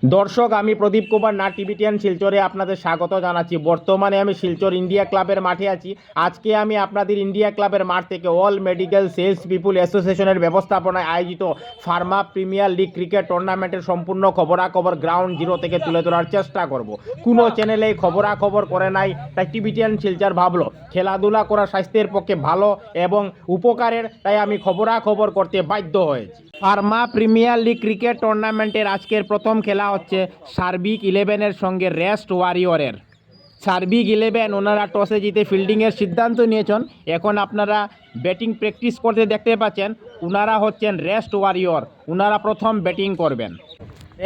দর্শক, আমি প্রদীপ কুমার নাট টিভিটিয়ান শিলচরে আপনাদের স্বাগত জানাচ্ছি। বর্তমানে আমি শিলচর ইন্ডিয়া ক্লাবের মাঠে আছি। আজকে আমি আপনাদের ইন্ডিয়া ক্লাবের মাঠ থেকে অল মেডিকেল সেলস পিপুল অ্যাসোসিয়েশনের ব্যবস্থাপনায় আয়োজিত ফার্মা প্রিমিয়ার লিগ ক্রিকেট টুর্নামেন্টের সম্পূর্ণ খবরাখবর গ্রাউন্ড জিরো থেকে তুলে ধরার চেষ্টা করব। কোনো চ্যানেলেই খবরাখবর করে নাই, তাই টিভিটিয়ান শিলচর ভাবলো খেলাধুলা করা স্বাস্থ্যের পক্ষে ভালো এবং উপকারের, তাই আমি খবরাখবর করতে বাধ্য হয়েছি। ফার্মা প্রিমিয়ার লিগ ক্রিকেট টুর্নামেন্টের আজকের প্রথম খেলা হচ্ছে সার্বিক 11-এর সঙ্গে রেস্ট ওয়ারিয়রের। সার্বিক 11 ওনারা টসে জিতে ফিল্ডিংয়ের সিদ্ধান্ত নিয়েছেন। এখন আপনারা ব্যাটিং প্র্যাকটিস করতে দেখতে পাচ্ছেন। ওনারা হচ্ছেন রেস্ট ওয়ারিয়র, ওনারা প্রথম ব্যাটিং করবেন।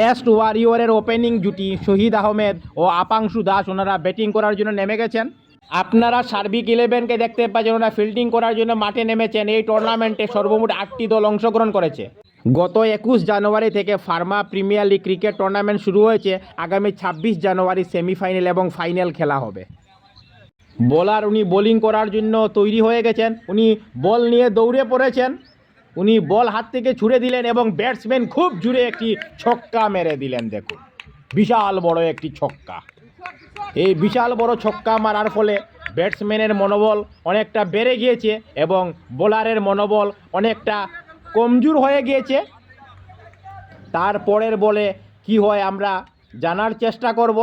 রেস্ট ওয়ারিয়রের ওপেনিং জুটি শহীদ আহমেদ ও আপাংশু দাস ওনারা ব্যাটিং করার জন্য নেমে গেছেন। আপনারা সার্বিক 11কে দেখতে পাচ্ছেন, ওনারা ফিল্ডিং করার জন্য মাঠে নেমেছেন। এই টুর্নামেন্টে সর্বমোট 8টি দল অংশগ্রহণ করেছে। গত 21 জানুয়ারি থেকে Pharma Premier league cricket tournament শুরু হয়েছে। আগামী 26 জানুয়ারি সেমিফাইনাল এবং ফাইনাল খেলা হবে। বোলার উনি বোলিং করার জন্য তৈরি হয়ে গেছেন। উনি বল নিয়ে দৌড়ে পড়েছেন। উনি বল হাত থেকে ছুড়ে দিলেন এবং ব্যাটসম্যান খুব জোরে একটি ছক্কা মেরে দিলেন। দেখুন, বিশাল বড় একটি ছক্কা। এই বিশাল বড় ছক্কা মারার ফলে ব্যাটসম্যানের মনোবল অনেকটা বেড়ে গিয়েছে এবং বোলারের মনোবল অনেকটা কমজোর হয়ে গিয়েছে। তারপরের বলে কি হয় আমরা জানার চেষ্টা করব।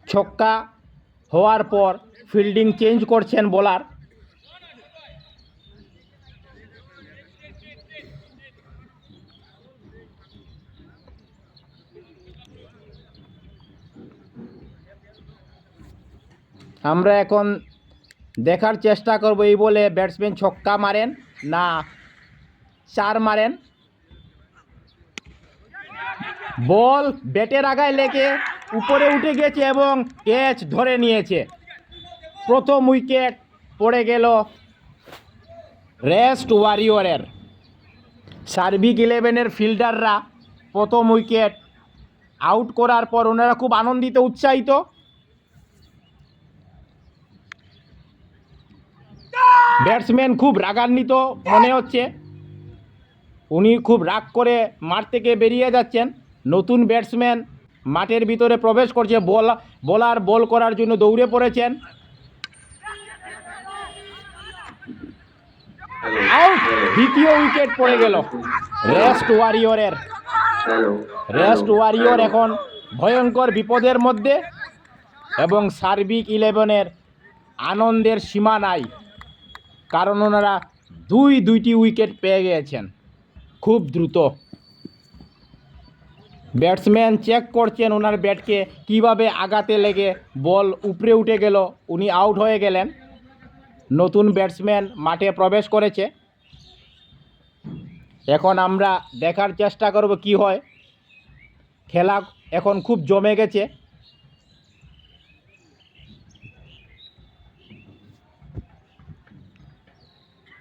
ছক্কা হওয়ার পর ফিল্ডিং চেঞ্জ করছেন বোলার। আমরা এখন দেখার চেষ্টা করব এই বলে ব্যাটসম্যান ছক্কা মারেন না চার মারেন। বল ব্যাটের আগায় লেগে উপরে উঠে গেছে এবং ক্যাচ ধরে নিয়েছে। প্রথম উইকেট পড়ে গেল রেস্ট ওয়ারিয়রের। সার্বিক 11-এর ফিল্ডাররা প্রথম উইকেট আউট করার পর ওনারা খুব আনন্দিত, উৎসাহিত। ব্যাটসম্যান খুব রাগান্বিত মনে হচ্ছে। উনি খুব রাগ করে মাঠ থেকে বেরিয়ে যাচ্ছেন। নতুন ব্যাটসম্যান মাঠের ভিতরে প্রবেশ করছে। বোলার বল করার জন্য দৌড়ে পড়েছেন। আউট, দ্বিতীয় উইকেট পড়ে গেল রেস্ট ওয়ারিয়রের। রেস্ট ওয়ারিয়র এখন ভয়ঙ্কর বিপদের মধ্যে এবং সার্বিক 11-এর আনন্দের সীমা নাই, কারণ ওনারা দুইটি উইকেট পেয়ে গিয়েছেন খুব দ্রুত। ব্যাটসম্যান চেক করছেন ওনার ব্যাটকে কিভাবে আঘাতে লেগে বল উপরে উঠে গেল, উনি আউট হয়ে গেলেন। নতুন ব্যাটসম্যান মাঠে প্রবেশ করেছে। এখন আমরা দেখার চেষ্টা করব কি হয়। খেলা এখন খুব জমে গেছে।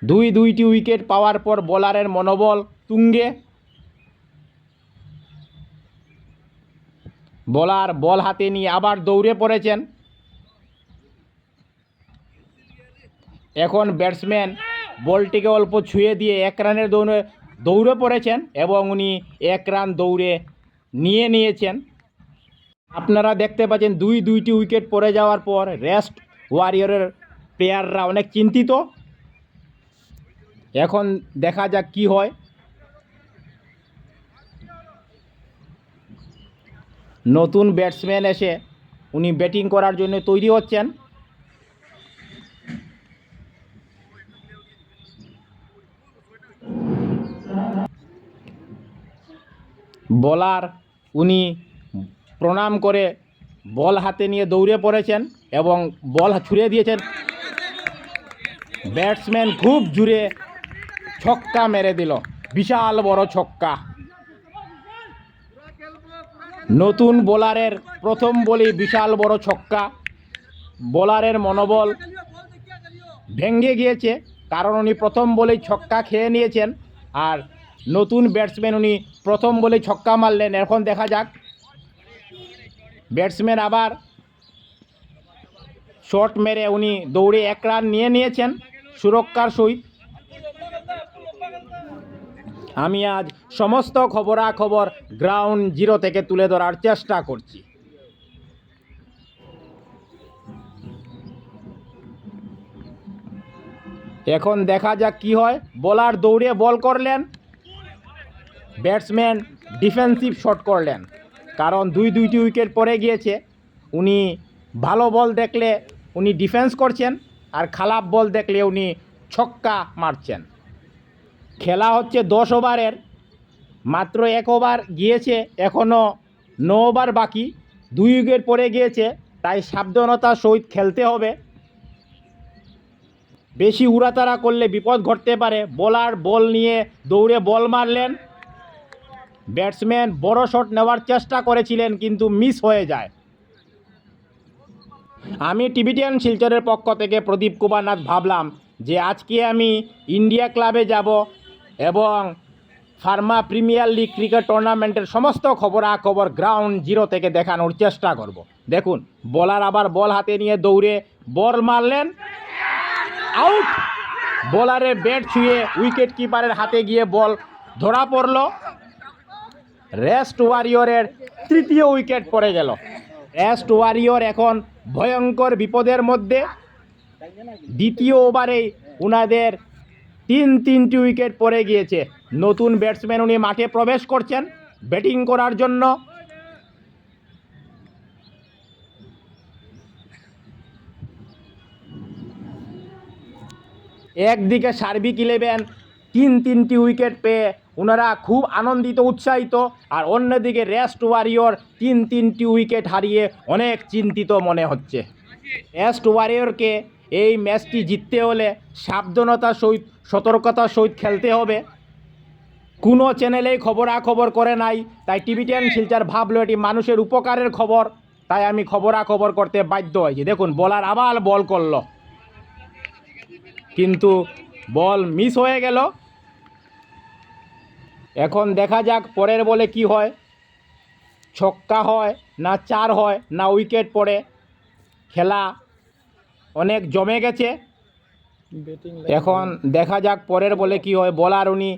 দুইটি উইকেট পাওয়ার পর বোলারের মনোবল তুঙ্গে। বোলার বল হাতে নিয়ে আবার দৌড়ে পড়েছেন। এখন ব্যাটসম্যান বলটিকে অল্প ছুঁয়ে দিয়ে 1 রানের দৌড়ে পড়েছেন এবং উনি 1 রান দৌড়ে নিয়েছেন। আপনারা দেখতে পাচ্ছেন দুইটি উইকেট পড়ে যাওয়ার পর রেস্ট ওয়ারিয়রের প্লেয়াররা অনেক চিন্তিত। এখন দেখা যাক কি হয়। নতুন ব্যাটসম্যান এসে উনি ব্যাটিং করার জন্য তৈরি হচ্ছেন। বোলার উনি প্রণাম করে বল হাতে নিয়ে দৌড়ে পড়েছেন এবং বল ছুঁড়ে দিয়েছেন। ব্যাটসম্যান খুব জোরে ছক্কা মেরে দিল, বিশাল বড় ছক্কা। নতুন বোলারের প্রথম বলেই বিশাল বড় ছক্কা। বোলারের মনোবল ভেঙে গিয়েছে, কারণ উনি প্রথম বলেই ছক্কা খেয়ে নিয়েছেন। আর নতুন ব্যাটসম্যান উনি প্রথম বলেই ছক্কা মারলেন। এখন দেখা যাক ব্যাটসম্যান আবার শট মেরে উনি দৌড়ে 1 রান নিয়েছেন সুরক্ষার সহিত। আমি আজ সমস্ত খবরাখবর গ্রাউন্ড জিরো থেকে তুলে ধরার চেষ্টা করছি। এখন দেখা যাক কি হয়। বোলার দৌড়ে বল করলেন, ব্যাটসম্যান ডিফেন্সিভ শট করলেন, কারণ দুইটি উইকেট পড়ে গিয়েছে। উনি ভালো বল দেখলে উনি ডিফেন্স করছেন, আর খারাপ বল দেখলে উনি ছক্কা মারছেন। খেলা হচ্ছে 10 ওভারের, মাত্র 1 ওভার গিয়েছে, এখনও 9 ওভার বাকি। 2 উইকেট পড়ে গিয়েছে, তাই সাবধানতার সহিত খেলতে হবে। বেশি উড়াতাড়া করলে বিপদ ঘটতে পারে। বোলার বল নিয়ে দৌড়ে বল মারলেন, ব্যাটসম্যান বড় শট নেওয়ার চেষ্টা করেছিলেন কিন্তু মিস হয়ে যায়। আমি টিবিটিয়ান শিলচরের পক্ষ থেকে প্রদীপ কুমার নাথ ভাবলাম যে আজকে আমি ইন্ডিয়া ক্লাবে যাব এবং ফার্মা প্রিমিয়ার লিগ ক্রিকেট টুর্নামেন্টের সমস্ত খবরাখবর গ্রাউন্ড জিরো থেকে দেখানোর চেষ্টা করব। দেখুন, বোলার আবার বল হাতে নিয়ে দৌড়ে বল মারলেন, আউট। বোলারের ব্যাট ছুঁয়ে উইকেট কিপারের হাতে গিয়ে বল ধরা পড়ল। রেস্ট ওয়ারিয়রের 3য় উইকেট পড়ে গেল। রেস্ট ওয়ারিয়র এখন ভয়ঙ্কর বিপদের মধ্যে। 2য় ওভারেই উনাদের 3টি উইকেট পড়ে গিয়েছে। নতুন ব্যাটসম্যান উনি মাঠে প্রবেশ করছেন ব্যাটিং করার জন্য। একদিকে সার্বিক 11 তিনটি উইকেট পেয়ে ওনারা খুব আনন্দিত উৎসাহিত, আর অন্যদিকে রেস্ট ওয়ারিয়র 3টি উইকেট হারিয়ে অনেক চিন্তিত মনে হচ্ছে। রেস্ট ওয়ারিয়রকে এই ম্যাচটি জিততে হলে সাবধানতার সহিত সতর্কতার সহিত খেলতে হবে। কোনো চ্যানেলেই খবরাখবর করে নাই, তাই টিবিটিয়ান শিলচর ভাবলো এটি মানুষের উপকারের খবর, তাই আমি খবরাখবর করতে বাধ্য হয়েছি। দেখুন, বোলার আবার বল করলো কিন্তু বল মিস হয়ে গেল। এখন দেখা যাক পরের বলে কি হয়, ছক্কা হয় না 4 হয় না উইকেট পড়ে। খেলা অনেক জমে গেছে। এখন দেখা যাক পরের বলে কি হয়। বোলার উনি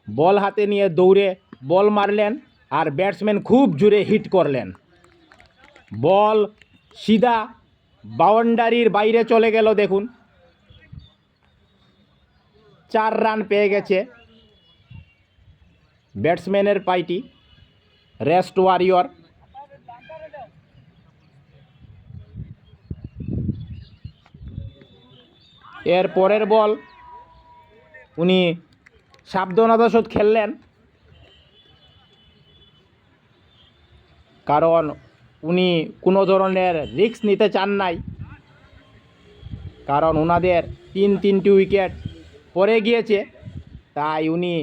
বল হাতে নিয়ে দৌড়ে বল মারলেন, আর ব্যাটসম্যান খুব জোরে হিট করলেন। বল সিধা বাউন্ডারির বাইরে চলে গেল। দেখুন, 4 রান পেয়ে গেছে ব্যাটসম্যানের পাইটি রেস্ট ওয়ারিয়র। এর পরের বল উনি সাবধানতার সহিত খেললেন, কারণ উনি কোনো ধরনের রিস্ক নিতে চান নাই, কারণ ওনাদের 3টি উইকেট পড়ে গিয়েছে। তাই উনি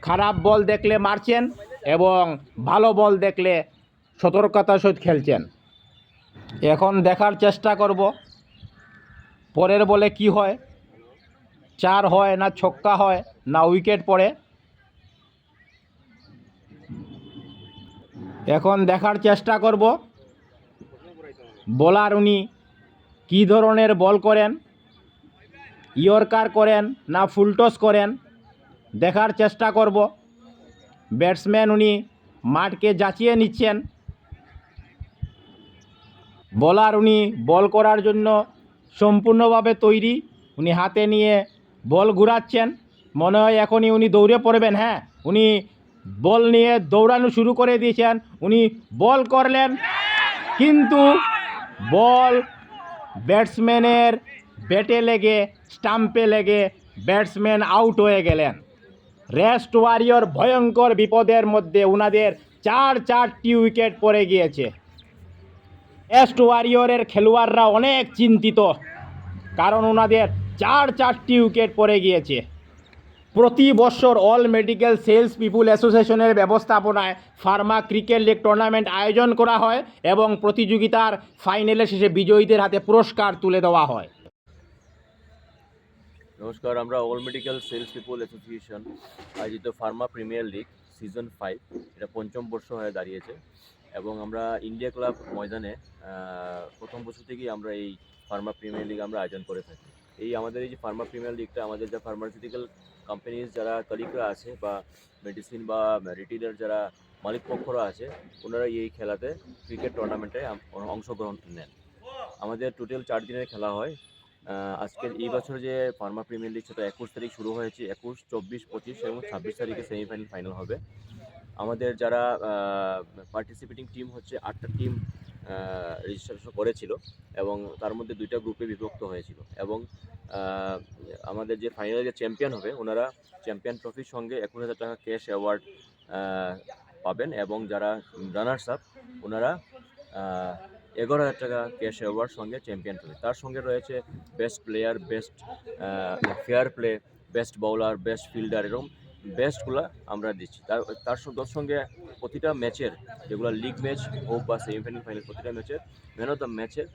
খারাপ বল দেখলে মারছেন এবং ভালো বল দেখলে সতর্কতার সহিত খেলছেন। এখন দেখার চেষ্টা করব পরের বলে কি হয়, 4 হয় না ছক্কা হয় না উইকেট পড়ে। এখন দেখার চেষ্টা করব বোলার উনি কী ধরনের বল করেন, ইয়র্কার করেন না ফুলটস করেন, দেখার চেষ্টা করব। ব্যাটসম্যান উনি মাঠকে যাচিয়ে নিচ্ছেন। বোলার উনি বল করার জন্য সম্পূর্ণভাবে তৈরি। উনি হাতে নিয়ে বল ঘুরাচ্ছেন, মনে হয় এখনই উনি দৌড়ে পড়বেন। হ্যাঁ, উনি বল নিয়ে দৌড়ানো শুরু করে দিয়েছেন। উনি বল করলেন কিন্তু বল ব্যাটসম্যানের ব্যাটে লেগে স্টাম্পে লেগে ব্যাটসম্যান আউট হয়ে গেলেন। রেস্ট ওয়ারিয়র ভয়ঙ্কর বিপদের মধ্যে, ওনাদের 4টি উইকেট পড়ে গিয়েছে। রেস্ট ওয়ারিয়রের খেলোয়াড়রা অনেক চিন্তিত, কারণ ওনাদের 4টি উইকেট পড়ে গিয়েছে। প্রতি বছর অল মেডিকেল সেলস পিপুল অ্যাসোসিয়েশনের ব্যবস্থাপনায় ফার্মা ক্রিকেট লিগ টুর্নামেন্ট আয়োজন করা হয় এবং প্রতিযোগিতার ফাইনালের শেষে বিজয়ীদের হাতে পুরস্কার তুলে দেওয়া হয়। নমস্কার, আমরা All Medical Sales People Association আয়োজিত ফার্মা প্রিমিয়ার লিগ সিজন 5 এটা 5ম বর্ষ হয়ে দাঁড়িয়েছে এবং আমরা ইন্ডিয়া ক্লাব ময়দানে প্রথম বছর থেকেই আমরা এই ফার্মা প্রিমিয়ার লিগ আমরা আয়োজন করে থাকি। এই আমাদের এই যে ফার্মা প্রিমিয়ার লিগটা আমাদের যা ফার্মাসিউটিক্যাল কোম্পানিজ যারা কলিগরা আছে বা মেডিসিন বা রিটেলার যারা মালিক পক্ষরা আছে, ওনারা এই খেলাতে ক্রিকেট টুর্নামেন্টে অংশগ্রহণ নেন। আমাদের টোটাল 4 দিনের খেলা হয়। আজকের এই বছর যে ফার্মা প্রিমিয়ার লিগ সেটা 21 তারিখ শুরু হয়েছে, 21, 24, 25 এবং 26 তারিখে সেমিফাইনাল ফাইনাল হবে। আমাদের যারা পার্টিসিপেটিং টিম হচ্ছে 8টা টিম রেজিস্ট্রেশন করেছিল এবং তার মধ্যে 2টা গ্রুপে বিভক্ত হয়েছিল। এবং আমাদের যে ফাইনালে যে চ্যাম্পিয়ন হবে ওনারা চ্যাম্পিয়ন ট্রফির সঙ্গে 21,000 টাকা ক্যাশ অ্যাওয়ার্ড পাবেন, এবং যারা রানার্স আপ ওনারা 11,000 টাকা ক্যাশ অ্যাওয়ার্ড সঙ্গে চ্যাম্পিয়ন ট্রফি। তার সঙ্গে রয়েছে best player, best fair play, best bowler, best fielder, এরকম বেস্টগুলো আমরা দিচ্ছি। তার সঙ্গে প্রতিটা ম্যাচের, যেগুলো লিগ ম্যাচ হোক বা সেমিফাইনাল ফাইনাল, প্রতিটা ম্যাচের ম্যান অফ দ্য ম্যাচের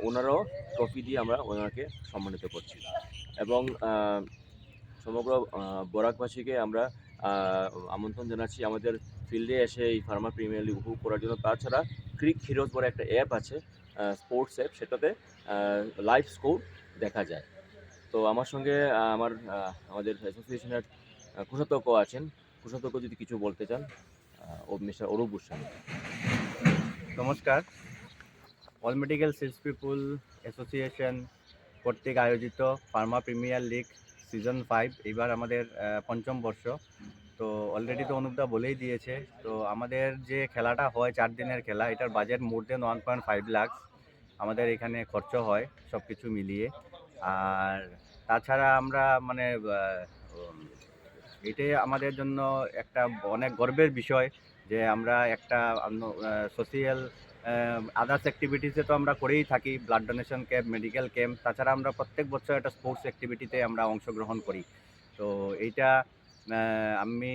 ওনারাও ট্রফি দিয়ে আমরা ওনাকে সম্মানিত করছি। এবং সমগ্র বরাকবাসীকে আমরা আমন্ত্রণ জানাচ্ছি আমাদের ফিল্ডে এসে এই ফার্মা প্রিমিয়ার লিগ উপভোগ করার জন্য। তাছাড়া ক্রিক হিরোজ বলে একটা অ্যাপ আছে, স্পোর্টস অ্যাপ, সেটাতে লাইভ স্কোর দেখা যায়। তো আমার সঙ্গে আমাদের অ্যাসোসিয়েশনের কোষাধ্যক্ষ আছেন। কোষাধ্যক্ষ যদি কিছু বলতে চান, মিস্টার অরূপ গোস্বামী। নমস্কার। অল মেডিকেল সেলস পিপুল অ্যাসোসিয়েশন কর্তৃক আয়োজিত ফার্মা প্রিমিয়ার লিগ সিজন 5 এবার আমাদের 5ম বর্ষ। তো অলরেডি তো অনুপদা বলেই দিয়েছে। তো আমাদের যে খেলাটা হয় 4 দিনের খেলা, এটার বাজেট মোর দেন 1.5 লাখ আমাদের এখানে খরচ হয় সব কিছু মিলিয়ে। আর তাছাড়া আমরা এটাই আমাদের জন্য একটা অনেক গর্বের বিষয় যে আমরা একটা সোশিয়াল আদার্স অ্যাক্টিভিটিসে তো আমরা করেই থাকি, blood donation camp, medical camp. তাছাড়া আমরা প্রত্যেক বছর একটা স্পোর্টস অ্যাক্টিভিটিতে আমরা অংশগ্রহণ করি। তো এইটা আমি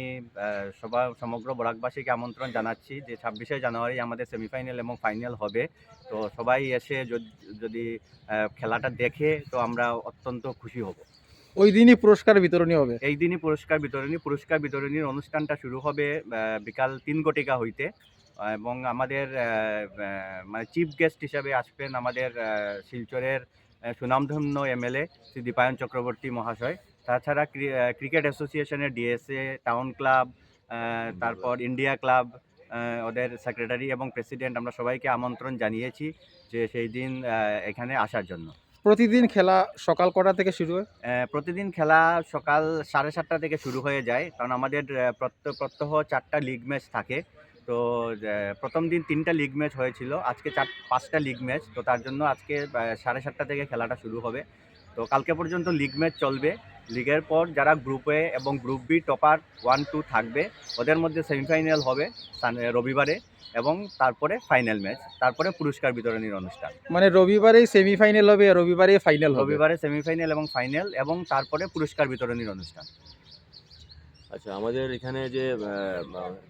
সমগ্র বরাকবাসীকে আমন্ত্রণ জানাচ্ছি যে 26শে জানুয়ারি আমাদের সেমিফাইনাল এবং ফাইনাল হবে। তো সবাই এসে যদি খেলাটা দেখে তো আমরা অত্যন্ত খুশি হব। ওই দিনই পুরস্কার বিতরণী হবে। এই দিনই পুরস্কার বিতরণীর অনুষ্ঠানটা শুরু হবে বিকাল 3 ঘটিকা হইতে। এবং আমাদের চিফ গেস্ট হিসাবে আসবেন আমাদের শিলচরের সুনামধন্য এমএলএ শ্রী দীপায়ন চক্রবর্তী মহাশয়। তাছাড়া ক্রিকেট অ্যাসোসিয়েশনের ডিএসএ, টাউন ক্লাব, তারপর ইন্ডিয়া ক্লাব, ওদের সেক্রেটারি এবং প্রেসিডেন্ট, আমরা সবাইকে আমন্ত্রণ জানিয়েছি যে সেই দিন এখানে আসার জন্য। প্রতিদিন খেলা সকাল কটা থেকে শুরু হয়? প্রতিদিন খেলা সকাল 7:30 থেকে শুরু হয়ে যায়, কারণ আমাদের প্রত্যহ 4টা লিগ ম্যাচ থাকে। তো প্রথম দিন 3টা লিগ ম্যাচ হয়েছিল, আজকে 5টা লিগ ম্যাচ। তো তার জন্য আজকে 7:30 থেকে খেলাটা শুরু হবে। তো কালকে পর্যন্ত লিগ ম্যাচ চলবে। লিগের পর যারা গ্রুপ এ এবং গ্রুপ বি টপার 1-2 থাকবে, ওদের মধ্যে সেমিফাইনাল হবে রবিবারে, এবং তারপরে ফাইনাল ম্যাচ, তারপরে পুরস্কার বিতরণীর অনুষ্ঠান। মানে রবিবারেই সেমিফাইনাল হবে, রবিবারে ফাইনাল হবে? রবিবারে সেমিফাইনাল এবং ফাইনাল, এবং তারপরে পুরস্কার বিতরণীর অনুষ্ঠান। আচ্ছা, আমাদের এখানে যে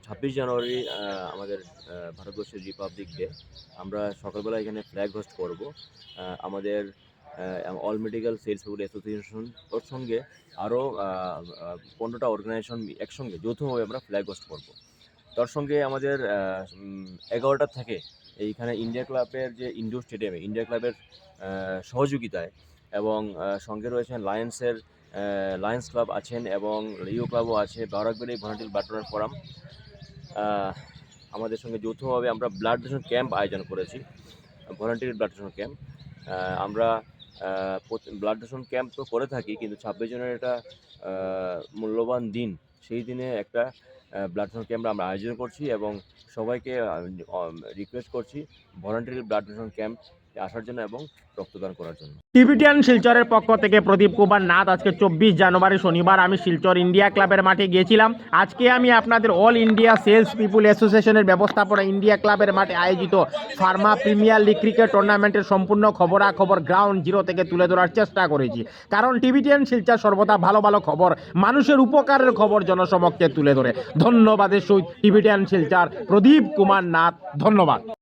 26 জানুয়ারি আমাদের ভারতবর্ষের রিপাবলিক ডে, আমরা সকালবেলা এখানে ফ্ল্যাগ হোস্ট করব। আমাদের অল মেডিকেল সেলস পিপুল অ্যাসোসিয়েশন ওর সঙ্গে আরও 15টা অর্গানাইজেশন একসঙ্গে যৌথভাবে আমরা ফ্ল্যাগ হোস্ট করব। তার সঙ্গে আমাদের 11টা থেকে এইখানে ইন্ডিয়া ক্লাবের যে ইনডোর স্টেডিয়ামে, ইন্ডিয়া ক্লাবের সহযোগিতায়, এবং সঙ্গে রয়েছেন লায়ন্স ক্লাব আছেন, এবং লিও ক্লাবও আছে, বারাকবাড়ি ভলান্টিয়ার ব্লাড ডোনার ফোরাম, আমাদের সঙ্গে যৌথভাবে আমরা ব্লাড ডোনেশন ক্যাম্প আয়োজন করেছি, ভলান্টিয়ার ব্লাড ডোনেশন ক্যাম্প। আমরা ব্লাড ডোনেশন ক্যাম্প তো করে থাকি, কিন্তু 26 জানুয়ারি একটা মূল্যবান দিন, সেই দিনে একটা ব্লাড ডোনেশন ক্যাম্প আমরা আয়োজন করছি, এবং সবাইকে রিকোয়েস্ট করছি ভলান্টিয়ার ব্লাড ডোনেশন ক্যাম্প আসার জন্য এবং রক্তদান করার জন্য। টিবিটিয়ান শিলচরের পক্ষ থেকে প্রদীপ কুমার নাথ। আজকে 24 জানুয়ারি শনিবার আমি শিলচর ইন্ডিয়া ক্লাবের মাঠে গিয়েছিলাম। আজকে আমি আপনাদের অল ইন্ডিয়া সেলস পিপুল অ্যাসোসিয়েশনের ব্যবস্থাপনা ইন্ডিয়া ক্লাবের মাঠে আয়োজিত ফার্মা প্রিমিয়ার লিগ ক্রিকেট টুর্নামেন্টের সম্পূর্ণ খবরাখবর গ্রাউন্ড জিরো থেকে তুলে ধরার চেষ্টা করেছি, কারণ টিবিটিয়ান শিলচর সর্বদা ভালো ভালো খবর, মানুষের উপকারের খবর জনসমক্ষে তুলে ধরে। ধন্যবাদের সহিত টিবিটিয়ান শিলচর প্রদীপ কুমার নাথ। ধন্যবাদ।